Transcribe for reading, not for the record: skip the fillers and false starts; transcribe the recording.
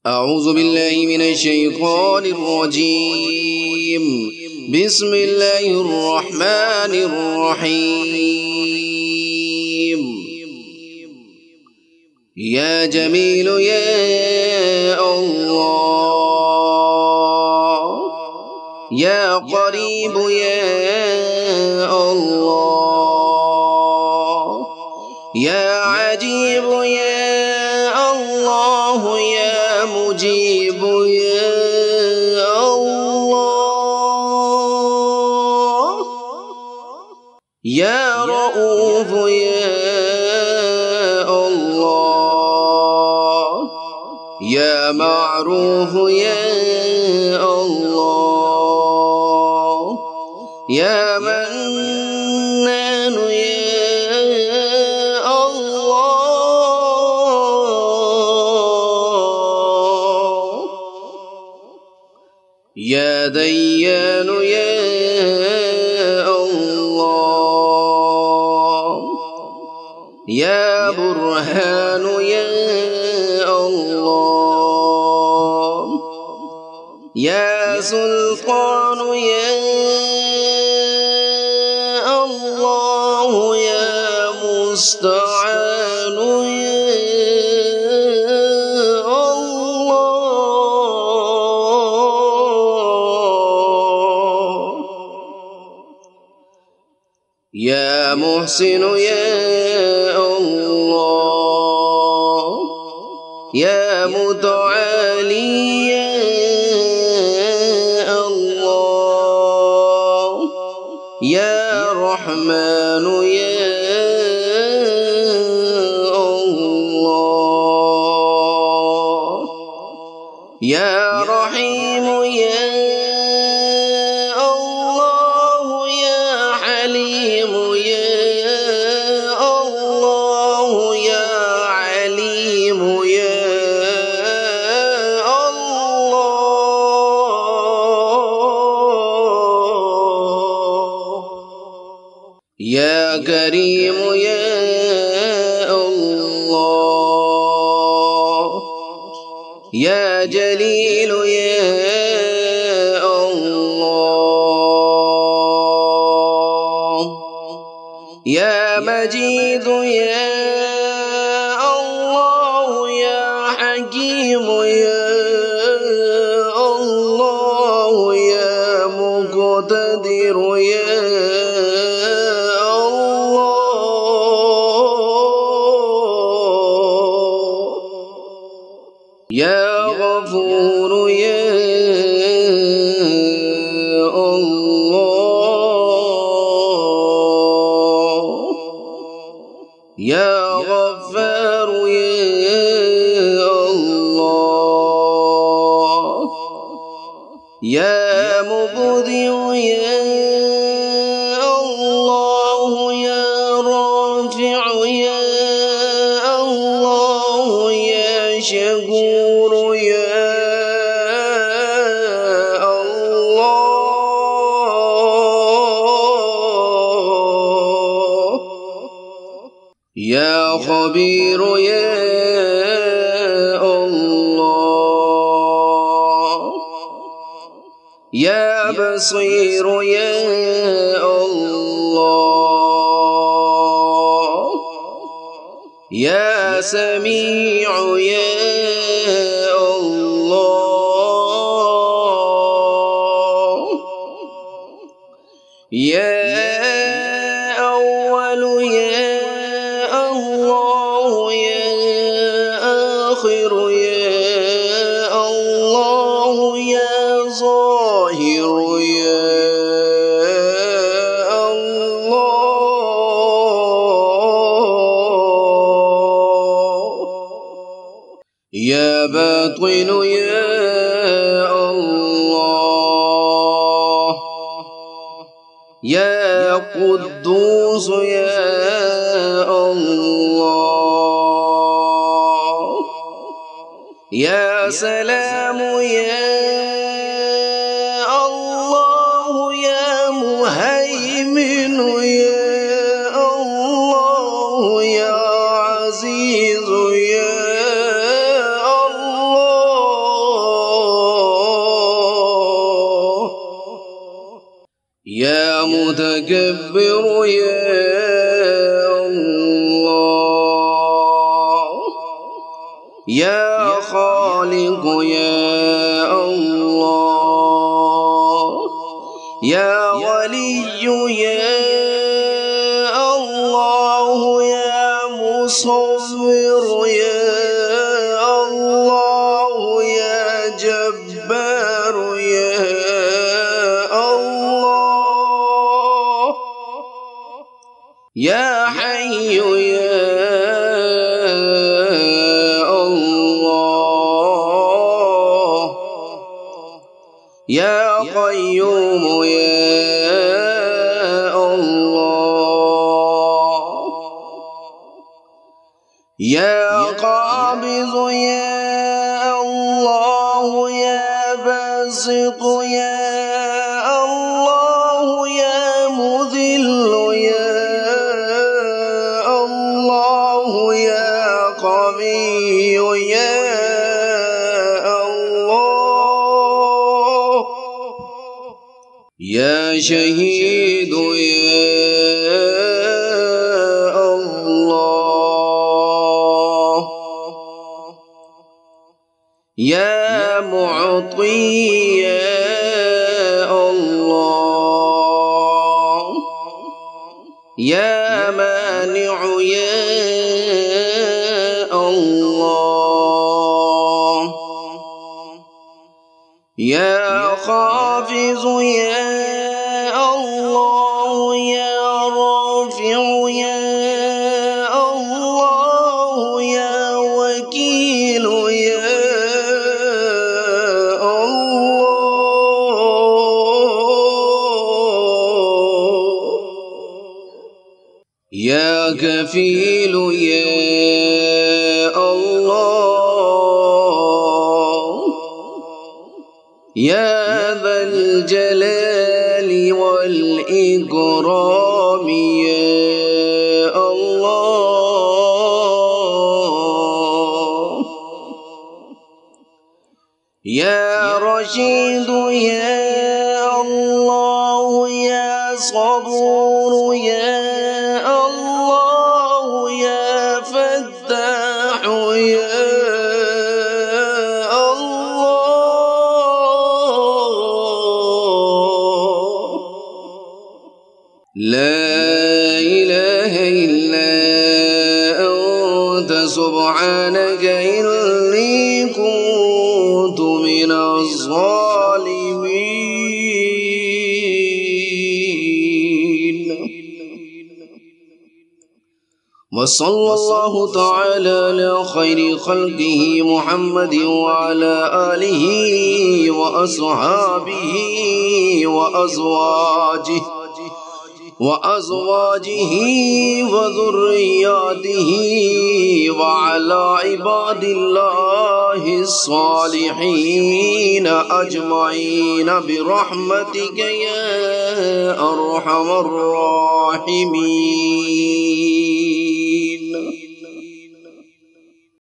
أعوذ بالله من الشيطان الرجيم. بسم الله الرحمن الرحيم. يا جميل يا الله، يا قريب يا الله، يا عجيب يا الله، يا مجيب يا الله، يا رؤوف يا الله، يا معروف يا الله، يا منان يا الله، يا ديان يا الله، يا برهان يا الله، يا سلطان يا الله، يا مستعان يا الله، يا محسن يا الله، يا متعالي يا الله، يا رحمن يا الله، يا رحيم يا الله، يا حليم يا الله، يا عليم يا الله، يا كريم يا الله، يا جليل يا الله، يا مجيد يا الله، يا حكيم يا الله، يا مقتدر يا الله، يا غفور يا الله، يا غفار يا الله، يا مبدع يا الله، يا رافع يا الله، يا شكور يا الله، يا خبير يا الله، يا بصير يا الله، يا سميع يا الله، يا أول يا الله، يا آخر يا الله، يا ظاهر يا الله، يا باطن يا الله، يا قدوس يا الله، يا سلام يا الله، يا مهيمن يا الله، يا عزيز يا الله، يا متكبر يا الله، يا خالق يا الله، يا ولي يا الله، يا مصور يا الله، يا جبار يا الله، يا حي يا الله، يا قيوم يا الله، يا قابض يا الله، يا باسط يا الله، يا مذل يا الله، يا قوي يا الله، يا شهيد يا الله، يا معطي يا الله، يا مانع يا الله، يا خافض يا الله، يا رافع يا الله، يا وكيل يا الله، يا كفيل يا الله، يا ذا الجلال والإكرام يا الله، يا رشيد يا الله، يا صبور يا الله، يا فتاح يا الله، لا إله إلا أنت سبحانك إني كنت من الظالمين. وصلى الله تعالى على خير خلقه محمد وعلى آله وأصحابه وأزواجه وذرياته وعلى عباد الله الصالحين أجمعين برحمتك يا أرحم الراحمين.